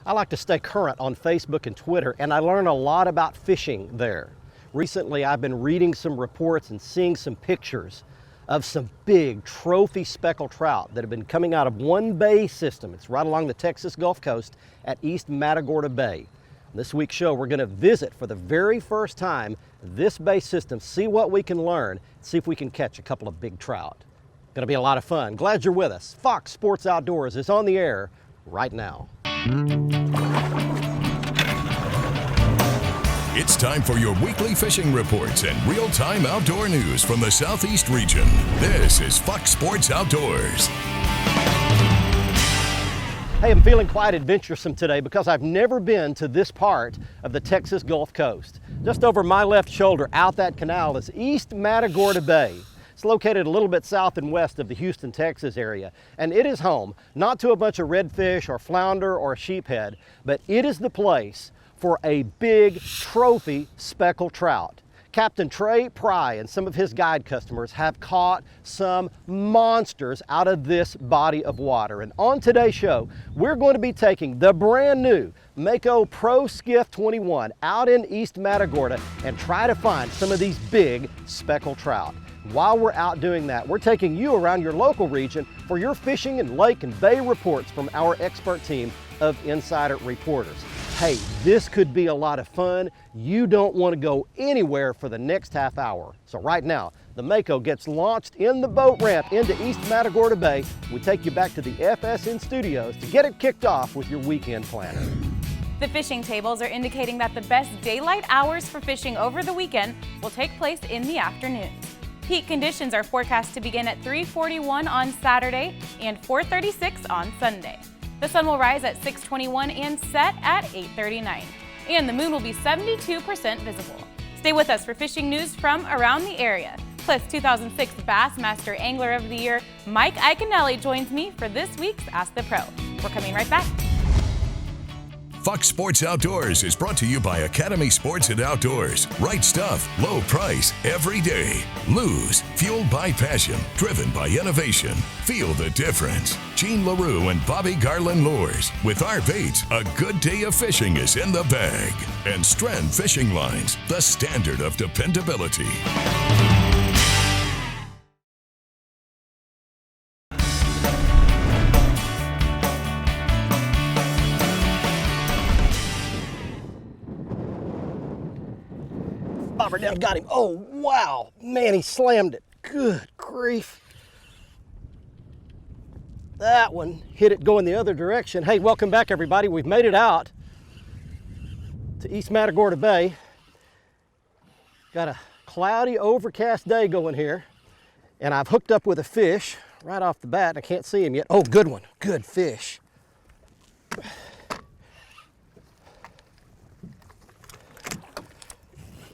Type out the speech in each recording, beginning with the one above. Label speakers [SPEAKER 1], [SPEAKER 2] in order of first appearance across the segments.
[SPEAKER 1] I like to stay current on Facebook and Twitter, and I learn a lot about fishing there. Recently, I've been reading some reports and seeing some pictures of some big trophy speckled trout that have been coming out of one bay system. It's right along the Texas Gulf Coast at East Matagorda Bay. On this week's show, we're going to visit for the very first time this bay system, see what we can learn, see if we can catch a couple of big trout. Going to be a lot of fun. Glad you're with us. Fox Sports Outdoors is on the air right now.
[SPEAKER 2] It's time for your weekly fishing reports and real-time outdoor news from the Southeast region. This is Fox Sports Outdoors.
[SPEAKER 1] Hey, I'm feeling quite adventuresome today because I've never been to this part of the Texas Gulf Coast. Just over my left shoulder out that canal is East Matagorda Bay. It's located a little bit south and west of the Houston, Texas area, and it is home not to a bunch of redfish or flounder or sheephead, but it is the place for a big trophy speckled trout. Captain Trey Pry and some of his guide customers have caught some monsters out of this body of water. And on today's show, we're going to be taking the brand new Mako Pro Skiff 21 out in East Matagorda and try to find some of these big speckled trout. While we're out doing that, we're taking you around your local region for your fishing and lake and bay reports from our expert team of insider reporters. Hey, this could be a lot of fun. You don't want to go anywhere for the next half hour. So right now, the Mako gets launched in the boat ramp into East Matagorda Bay. We take you back to the FSN studios to get it kicked off with your weekend planner.
[SPEAKER 3] The fishing tables are indicating that the best daylight hours for fishing over the weekend will take place in the afternoons. Peak conditions are forecast to begin at 3:41 on Saturday and 4:36 on Sunday. The sun will rise at 6:21 and set at 8:39. And the moon will be 72% visible. Stay with us for fishing news from around the area. Plus, 2006 Bassmaster Angler of the Year, Mike Iaconelli joins me for this week's Ask the Pro. We're coming right back.
[SPEAKER 2] Fox Sports Outdoors is brought to you by Academy Sports and Outdoors. Right stuff, low price, every day. Lose, fueled by passion, driven by innovation. Feel the difference. Gene LaRue and Bobby Garland Lures. With our baits, a good day of fishing is in the bag. And Strand Fishing Lines, the standard of dependability.
[SPEAKER 1] Bobber down, got him. Oh, wow. Man, he slammed it. Good grief. That one hit it going the other direction. Hey, welcome back, everybody. We've made it out to East Matagorda Bay. Got a cloudy, overcast day going here. And I've hooked up with a fish right off the bat. I can't see him yet. Oh, good one. Good fish.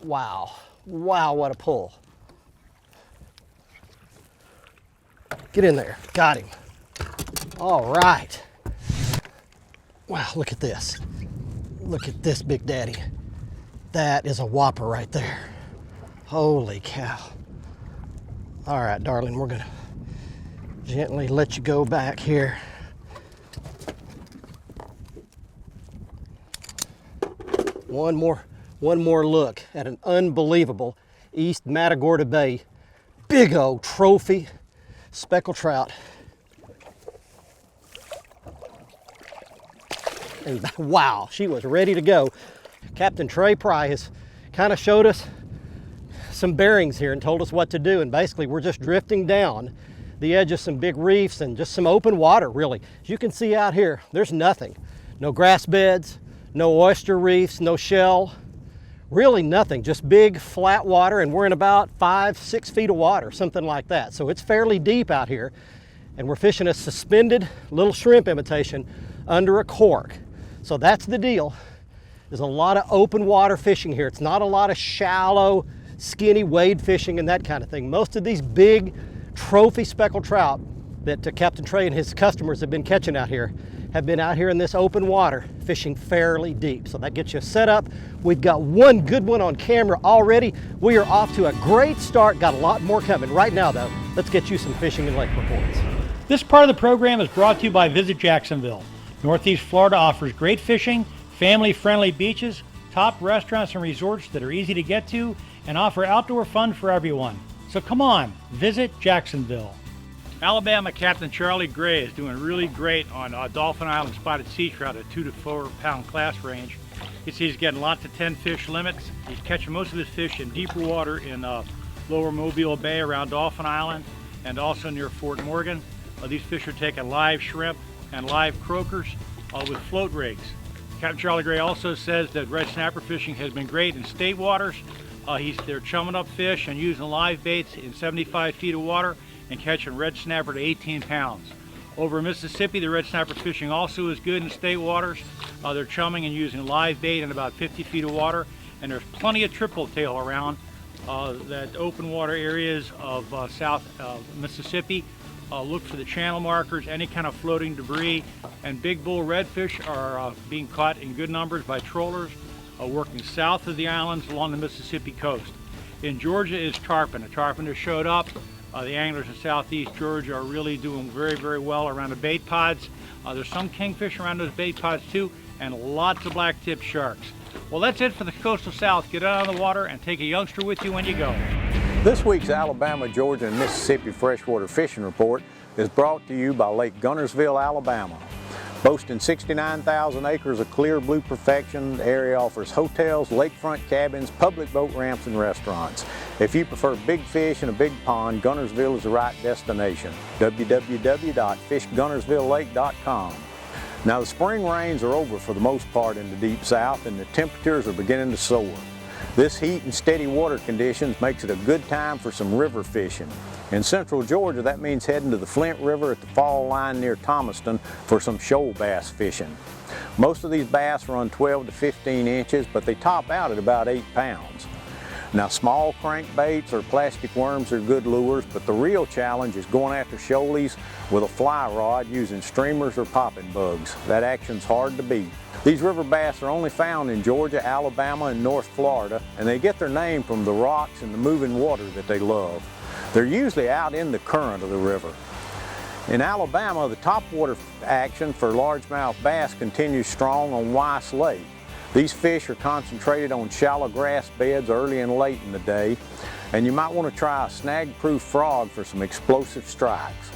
[SPEAKER 1] Wow, wow, what a pull. Get in there, got him. All right. Wow, look at this. Look at this big daddy. That is a whopper right there. Holy cow. All right, darling, we're gonna gently let you go back here. One more look at an unbelievable East Matagorda Bay big old trophy speckled trout. And wow, she was ready to go. Captain Trey Pry has kind of showed us some bearings here and told us what to do, and basically we're just drifting down the edge of some big reefs and just some open water, really. As you can see out here, there's nothing. No grass beds, no oyster reefs, no shell. Really nothing, just big flat water, and we're in about 5-6 feet of water, something like that. So it's fairly deep out here, and we're fishing a suspended little shrimp imitation under a cork. So that's the deal. There's a lot of open water fishing here. It's not a lot of shallow, skinny wade fishing and that kind of thing. Most of these big trophy speckled trout that Captain Trey and his customers have been catching out here have been out here in this open water fishing fairly deep. So that gets you set up. We've got one good one on camera already. We are off to a great start. Got a lot more coming. Right now though, let's get you some fishing and lake reports.
[SPEAKER 4] This part of the program is brought to you by Visit Jacksonville. Northeast Florida offers great fishing, family-friendly beaches, top restaurants and resorts that are easy to get to, and offer outdoor fun for everyone. So come on, visit Jacksonville. Alabama Captain Charlie Gray is doing really great on Dolphin Island spotted sea trout at 2 to 4 pound class range. You see he's getting lots of 10 fish limits. He's catching most of his fish in deeper water in lower Mobile Bay around Dolphin Island and also near Fort Morgan. These fish are taking live shrimp and live croakers with float rigs. Captain Charlie Gray also says that red snapper fishing has been great in state waters. They're chumming up fish and using live baits in 75 feet of water and catching red snapper to 18 pounds. Over in Mississippi, the red snapper fishing also is good in state waters. They're chumming and using live bait in about 50 feet of water, and there's plenty of triple tail around that open water areas of South Mississippi. Look for the channel markers, any kind of floating debris, and big bull redfish are being caught in good numbers by trollers working south of the islands along the Mississippi coast. In Georgia is tarpon. A tarpon has showed up. The anglers in southeast Georgia are really doing very, very well around the bait pods. There's some kingfish around those bait pods too, and lots of black-tipped sharks. Well, that's it for the coastal South. Get out on the water and take a youngster with you when you go.
[SPEAKER 5] This week's Alabama, Georgia, and Mississippi Freshwater Fishing Report is brought to you by Lake Guntersville, Alabama. Boasting 69,000 acres of clear blue perfection, the area offers hotels, lakefront cabins, public boat ramps, and restaurants. If you prefer big fish and a big pond, Guntersville is the right destination. www.fishguntersvillelake.com. Now the spring rains are over for the most part in the deep south, and the temperatures are beginning to soar. This heat and steady water conditions makes it a good time for some river fishing. In central Georgia, that means heading to the Flint River at the fall line near Thomaston for some shoal bass fishing. Most of these bass run 12 to 15 inches, but they top out at about 8 pounds. Now small crankbaits or plastic worms are good lures, but the real challenge is going after shoalies with a fly rod using streamers or popping bugs. That action's hard to beat. These river bass are only found in Georgia, Alabama, and North Florida, and they get their name from the rocks and the moving water that they love. They're usually out in the current of the river. In Alabama, the topwater action for largemouth bass continues strong on Weiss Lake. These fish are concentrated on shallow grass beds early and late in the day, and you might want to try a snag-proof frog for some explosive strikes.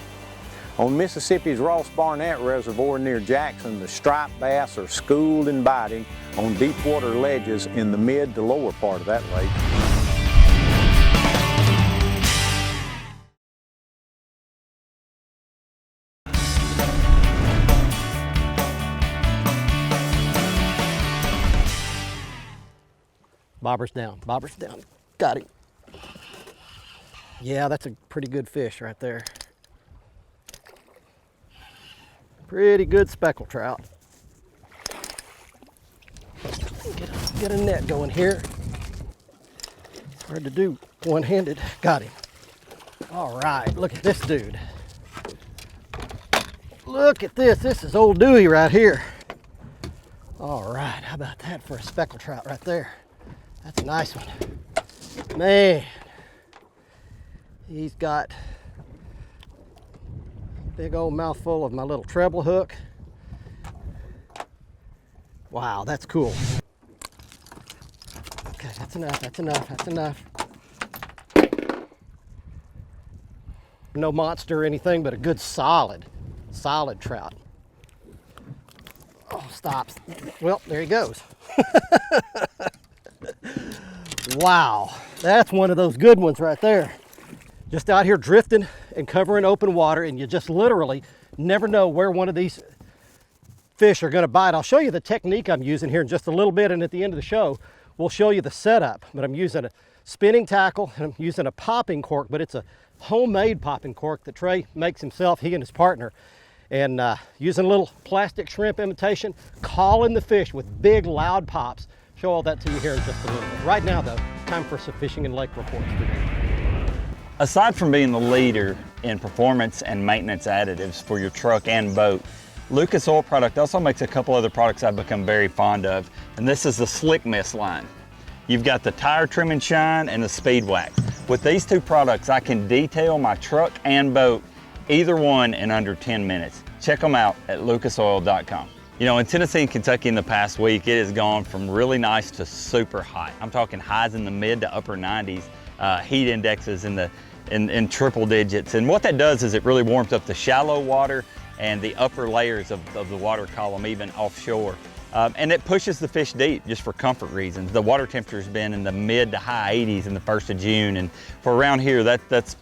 [SPEAKER 5] On Mississippi's Ross Barnett Reservoir near Jackson, the striped bass are schooled and biting on deep water ledges in the mid to lower part of that lake.
[SPEAKER 1] Bobber's down, bobber's down. Got him. Yeah, that's a pretty good fish right there. Pretty good speckled trout. Get a net going here. Hard to do one-handed. Got him. All right, look at this dude. Look at this. This is old Dewey right here. All right, how about that for a speckled trout right there? That's a nice one. Man, he's got a big old mouthful of my little treble hook. Wow, that's cool. Okay, that's enough, that's enough, that's enough. No monster or anything, but a good solid trout. Oh, stops. Well, there he goes. Wow, that's one of those good ones right there. Just out here drifting and covering open water, and you just literally never know where one of these fish are gonna bite. I'll show you the technique I'm using here in just a little bit, and at the end of the show, we'll show you the setup. But I'm using a spinning tackle, and I'm using a popping cork, but it's a homemade popping cork that Trey makes himself, he and his partner. And using a little plastic shrimp imitation, calling the fish with big loud pops. Show all that to you here in just a little bit. Right now though, time for some fishing and lake reports today.
[SPEAKER 6] Aside from being the leader in performance and maintenance additives for your truck and boat, Lucas Oil Product also makes a couple other products I've become very fond of, and this is the Slick Mist line. You've got the tire trim and shine and the speed wax. With these two products, I can detail my truck and boat, either one in under 10 minutes. Check them out at lucasoil.com. You know, in Tennessee and Kentucky in the past week, it has gone from really nice to super hot. I'm talking highs in the mid to upper 90s, heat indexes in triple digits. And what that does is it really warms up the shallow water and the upper layers of the water column, even offshore. And it pushes the fish deep just for comfort reasons. The water temperature's been in the mid to high 80s in the 1st of June, and for around here, that's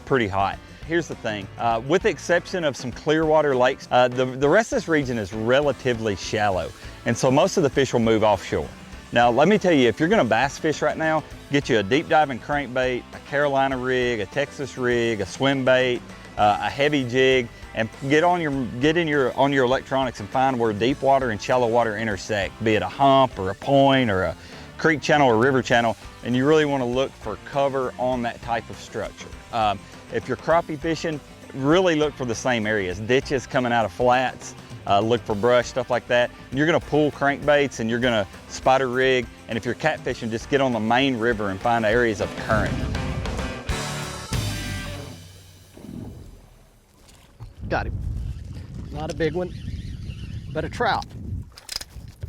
[SPEAKER 6] pretty hot. Here's the thing, with the exception of some clear water lakes, the rest of this region is relatively shallow, and so most of the fish will move offshore. Now, let me tell you, if you're gonna bass fish right now, get you a deep diving crankbait, a Carolina rig, a Texas rig, a swim bait, a heavy jig, and get on your electronics and find where deep water and shallow water intersect, be it a hump or a point or a creek channel or river channel, and you really want to look for cover on that type of structure. If you're crappie fishing, really look for the same areas, ditches coming out of flats, look for brush, stuff like that. And you're gonna pull crankbaits and you're gonna spider rig, and if you're catfishing, just get on the main river and find areas of current.
[SPEAKER 1] Got him. Not a big one, but a trout.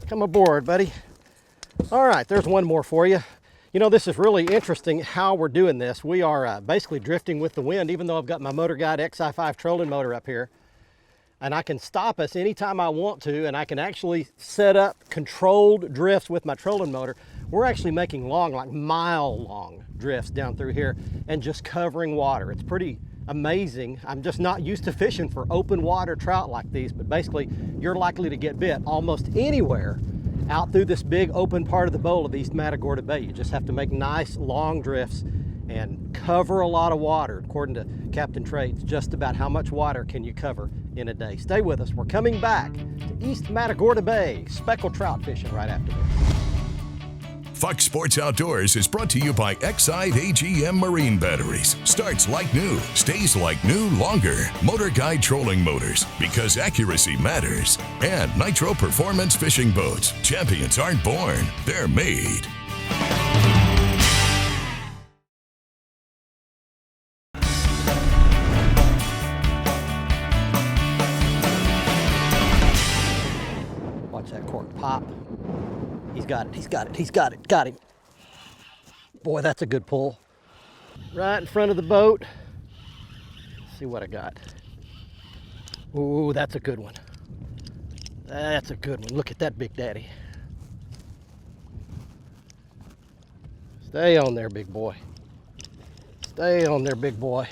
[SPEAKER 1] Come aboard, buddy. All right, there's one more for you. You know, this is really interesting how we're doing this. We are basically drifting with the wind, even though I've got my Motor Guide XI5 trolling motor up here. And I can stop us anytime I want to, and I can actually set up controlled drifts with my trolling motor. We're actually making long, like mile-long drifts down through here and just covering water. It's pretty amazing. I'm just not used to fishing for open water trout like these, but basically you're likely to get bit almost anywhere out through this big open part of the bowl of East Matagorda Bay. You just have to make nice long drifts and cover a lot of water. According to Captain Trades, just about how much water can you cover in a day. Stay with us. We're coming back to East Matagorda Bay, speckled trout fishing right after this.
[SPEAKER 2] Fox Sports Outdoors is brought to you by Exide AGM Marine Batteries. Starts like new, stays like new longer. Motor Guide Trolling Motors, because accuracy matters. And Nitro Performance Fishing Boats. Champions aren't born, they're made.
[SPEAKER 1] Watch that cork pop. He's got it, he's got it, he's got it, got him. Boy, that's a good pull. Right in front of the boat. Let's see what I got. Ooh, that's a good one. That's a good one. Look at that big daddy. Stay on there, big boy. Stay on there, big boy.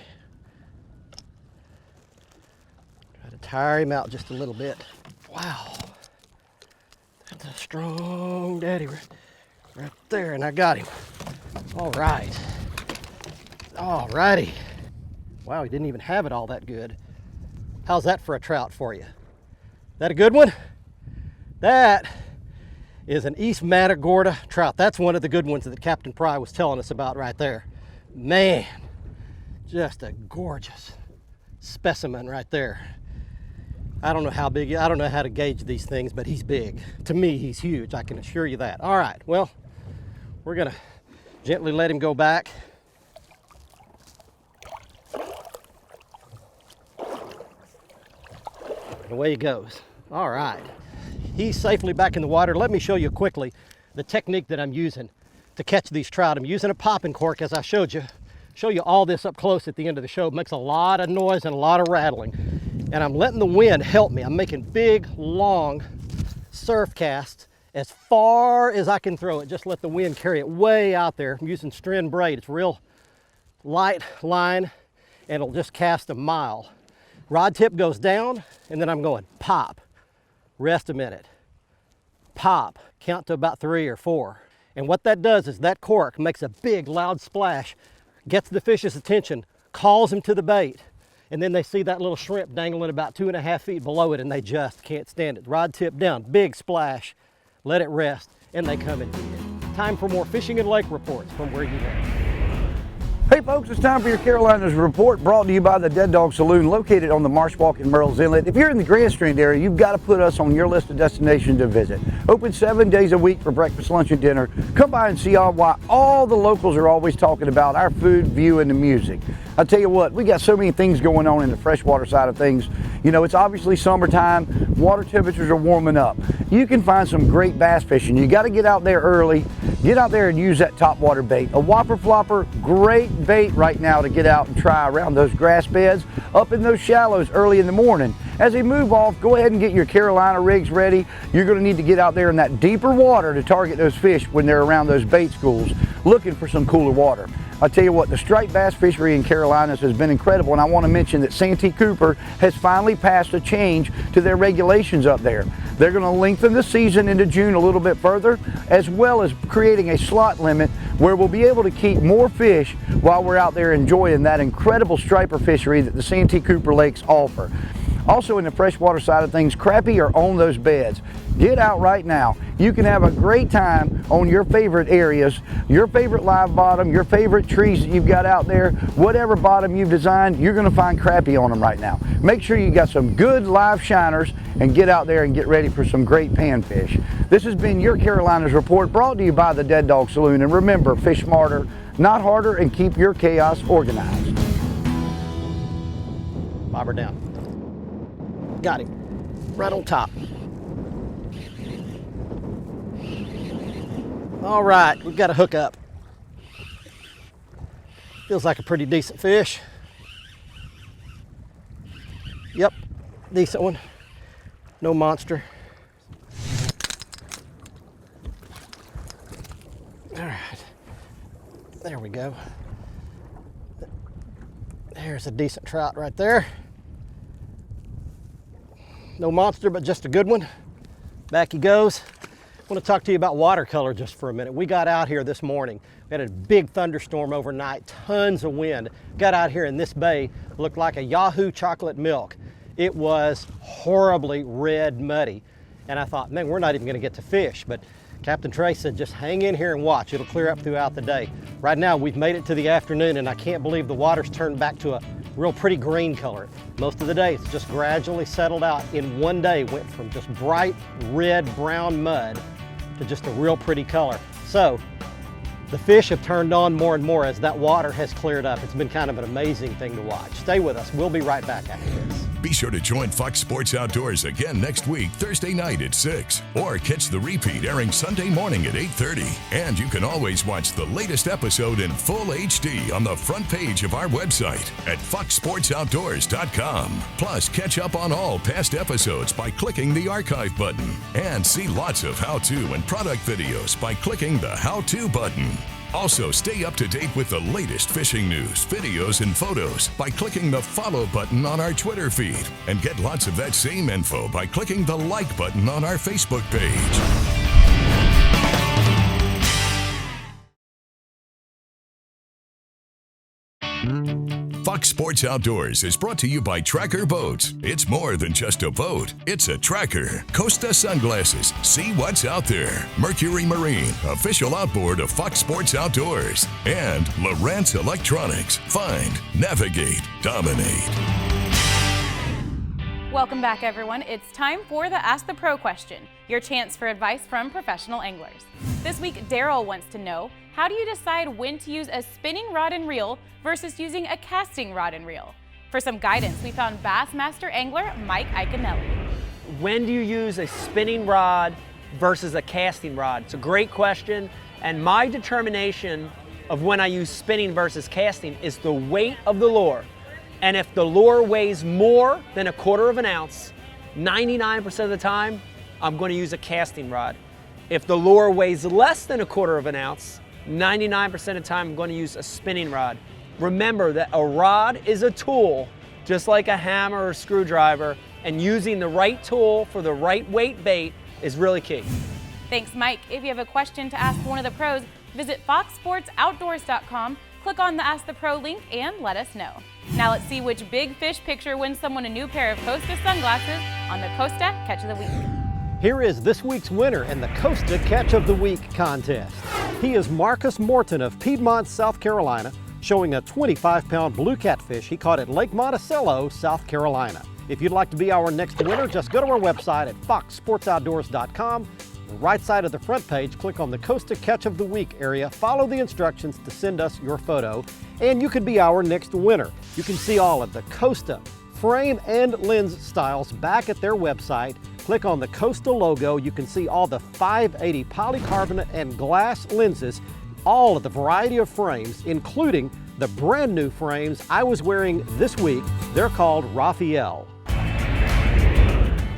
[SPEAKER 1] Try to tire him out just a little bit. Wow. That's a strong daddy right there, and I got him. All right. All righty. Wow, he didn't even have it all that good. How's that for a trout for you? That a good one? That is an East Matagorda trout. That's one of the good ones that Captain Pry was telling us about right there. Man, just a gorgeous specimen right there. I don't know how big, I don't know how to gauge these things, but he's big. To me, he's huge, I can assure you that. All right, well, we're gonna gently let him go back. And away he goes. All right, he's safely back in the water. Let me show you quickly the technique that I'm using to catch these trout. I'm using a popping cork, as I showed you. Show you all this up close at the end of the show. It makes a lot of noise and a lot of rattling. And I'm letting the wind help me. I'm making big, long surf casts as far as I can throw it. Just let the wind carry it way out there. I'm using string braid. It's real light line, and it'll just cast a mile. Rod tip goes down, and then I'm going pop, rest a minute, pop, count to about 3 or 4. And what that does is that cork makes a big, loud splash, gets the fish's attention, calls him to the bait, and then they see that little shrimp dangling about 2.5 feet below it, and they just can't stand it. Rod tip down, big splash, let it rest, and they come and feed it. Time for more fishing and lake reports from where you live.
[SPEAKER 7] Hey folks, it's time for your Carolinas Report, brought to you by the Dead Dog Saloon, located on the Marsh Walk in Merle's Inlet. If you're in the Grand Strand area, you've got to put us on your list of destinations to visit. Open 7 days a week for breakfast, lunch, and dinner. Come by and see why all the locals are always talking about our food, view, and the music. I tell you what, we got so many things going on in the freshwater side of things. You know, it's obviously summertime, water temperatures are warming up. You can find some great bass fishing. You got to get out there early, get out there and use that topwater bait. A whopper flopper, great bait right now to get out and try around those grass beds, up in those shallows early in the morning. As they move off, go ahead and get your Carolina rigs ready. You're going to need to get out there in that deeper water to target those fish when they're around those bait schools, looking for some cooler water. I'll tell you what, the striped bass fishery in Carolinas has been incredible, and I want to mention that Santee Cooper has finally passed a change to their regulations up there. They're going to lengthen the season into June a little bit further, as well as creating a slot limit where we'll be able to keep more fish while we're out there enjoying that incredible striper fishery that the Santee Cooper lakes offer. Also in the freshwater side of things, crappie are on those beds. Get out right now. You can have a great time on your favorite areas, your favorite live bottom, your favorite trees that you've got out there, whatever bottom you've designed, you're gonna find crappie on them right now. Make sure you got some good live shiners and get out there and get ready for some great panfish. This has been your Carolinas Report, brought to you by the Dead Dog Saloon. And remember, fish smarter, not harder, and keep your chaos organized.
[SPEAKER 1] Bobber down. Got him. Right on top. All right, we've got a hook up. Feels like a pretty decent fish. Yep, decent one. No monster. All right, there we go. There's a decent trout right there. No monster, but just a good one. Back he goes. I want to talk to you about watercolor just for a minute. We got out here this morning. We had a big thunderstorm overnight, tons of wind. Got out here in this bay, looked like a Yahoo chocolate milk. It was horribly red muddy. And I thought, man, we're not even gonna get to fish. But Captain Trey said, just hang in here and watch. It'll clear up throughout the day. Right now, we've made it to the afternoon, and I can't believe the water's turned back to a real pretty green color. Most of the day, it's just gradually settled out. In one day, went from just bright red brown mud to just a real pretty color. So the fish have turned on more and more as that water has cleared up. It's been kind of an amazing thing to watch. Stay with us. We'll be right back after this.
[SPEAKER 2] Be sure to join Fox Sports Outdoors again next week, Thursday night at 6, or catch the repeat airing Sunday morning at 8:30. And you can always watch the latest episode in full HD on the front page of our website at foxsportsoutdoors.com. Plus, catch up on all past episodes by clicking the archive button, and see lots of how-to and product videos by clicking the how-to button. Also, stay up to date with the latest fishing news, videos, and photos by clicking the follow button on our Twitter feed. And get lots of that same info by clicking the like button on our Facebook page. Fox Sports Outdoors is brought to you by Tracker Boats. It's more than just a boat, it's a tracker. Costa Sunglasses, see what's out there. Mercury Marine, official outboard of Fox Sports Outdoors. And Lowrance Electronics, find, navigate, dominate.
[SPEAKER 3] Welcome back, everyone. It's time for the Ask the Pro question, your chance for advice from professional anglers. This week, Daryl wants to know, how do you decide when to use a spinning rod and reel versus using a casting rod and reel? For some guidance, we found Bassmaster angler Mike Iaconelli.
[SPEAKER 8] When do you use a spinning rod versus a casting rod? It's a great question, and my determination of when I use spinning versus casting is the weight of the lure. And if the lure weighs more than 1/4 ounce, 99% of the time, I'm going to use a casting rod. If the lure weighs less than 1/4 ounce, 99% of the time, I'm going to use a spinning rod. Remember that a rod is a tool, just like a hammer or screwdriver, and using the right tool for the right weight bait is really key.
[SPEAKER 3] Thanks, Mike. If you have a question to ask one of the pros, visit foxsportsoutdoors.com, click on the Ask the Pro link, and let us know. Now let's see which big fish picture wins someone a new pair of Costa sunglasses on the Costa Catch of the Week.
[SPEAKER 1] Here is this week's winner in the Costa Catch of the Week contest. He is Marcus Morton of Piedmont, South Carolina, showing a 25-pound blue catfish he caught at Lake Monticello, South Carolina. If you'd like to be our next winner, just go to our website at foxsportsoutdoors.com, The right side of the front page, click on the Costa Catch of the Week area, follow the instructions to send us your photo, and you could be our next winner. You can see all of the Costa frame and lens styles back at their website. Click on the Costa logo. You can see all the 580 polycarbonate and glass lenses, all of the variety of frames, including the brand new frames I was wearing this week. They're called Raphael.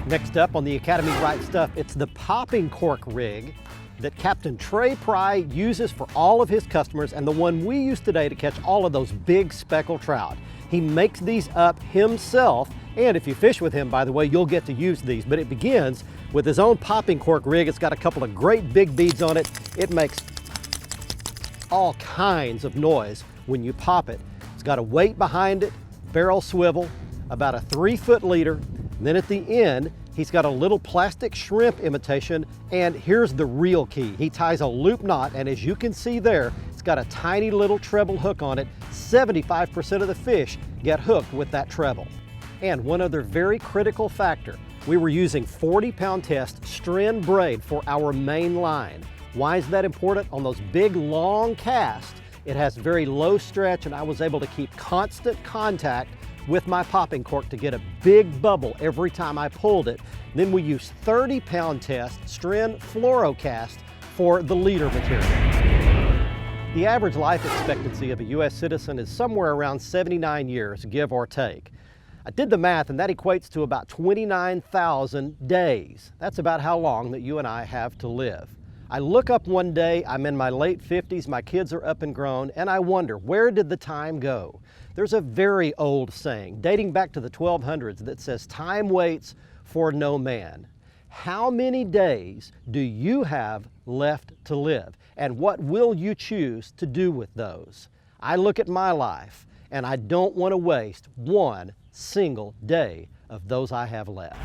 [SPEAKER 1] Next up on the Academy Right Stuff, it's the popping cork rig that Captain Trey Pry uses for all of his customers, and the one we use today to catch all of those big speckled trout. He makes these up himself, and if you fish with him, by the way, you'll get to use these. But it begins with his own popping cork rig. It's got a couple of great big beads on it. It makes all kinds of noise when you pop it. It's got a weight behind it, barrel swivel, about a 3-foot leader. And then at the end, he's got a little plastic shrimp imitation, and here's the real key. He ties a loop knot, and as you can see there, it's got a tiny little treble hook on it. 75% of the fish get hooked with that treble. And one other very critical factor, we were using 40-pound test strand braid for our main line. Why is that important? On those big, long casts, it has very low stretch, and I was able to keep constant contact with my popping cork to get a big bubble every time I pulled it. Then we use 30-pound test strand fluorocast for the leader material. The average life expectancy of a U.S. citizen is somewhere around 79 years, give or take. I did the math, and that equates to about 29,000 days. That's about how long that you and I have to live. I look up one day, I'm in my late 50s, my kids are up and grown, and I wonder, where did the time go? There's a very old saying, dating back to the 1200s, that says, time waits for no man. How many days do you have left to live? And what will you choose to do with those? I look at my life, and I don't want to waste one single day of those I have left.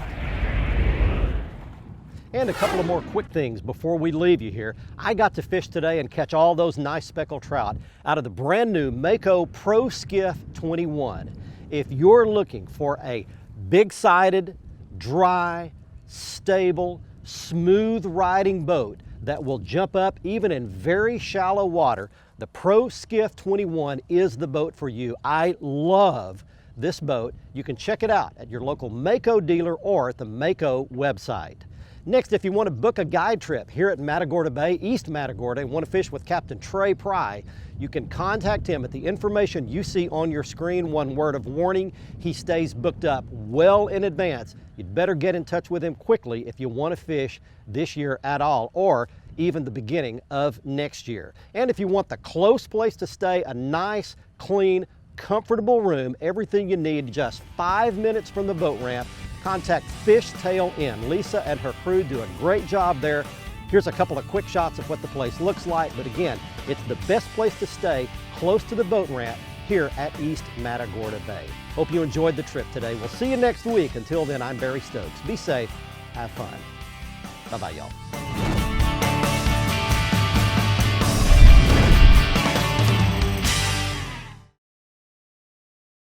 [SPEAKER 1] And a couple of more quick things before we leave you here. I got to fish today and catch all those nice speckled trout out of the brand new Mako Pro Skiff 21. If you're looking for a big-sided, dry, stable, smooth riding boat that will jump up even in very shallow water, the Pro Skiff 21 is the boat for you. I love this boat. You can check it out at your local Mako dealer or at the Mako website. Next, if you want to book a guide trip here at Matagorda Bay, East Matagorda, and want to fish with Captain Trey Pry, you can contact him at the information you see on your screen. One word of warning, he stays booked up well in advance. You'd better get in touch with him quickly if you want to fish this year at all, or even the beginning of next year. And if you want the close place to stay, a nice, clean, comfortable room, everything you need, just 5 minutes from the boat ramp, contact Fishtail Inn. Lisa and her crew do a great job there. Here's a couple of quick shots of what the place looks like, but again, it's the best place to stay close to the boat ramp here at East Matagorda Bay. Hope you enjoyed the trip today. We'll see you next week. Until then, I'm Barry Stokes. Be safe, have fun. Bye-bye, y'all.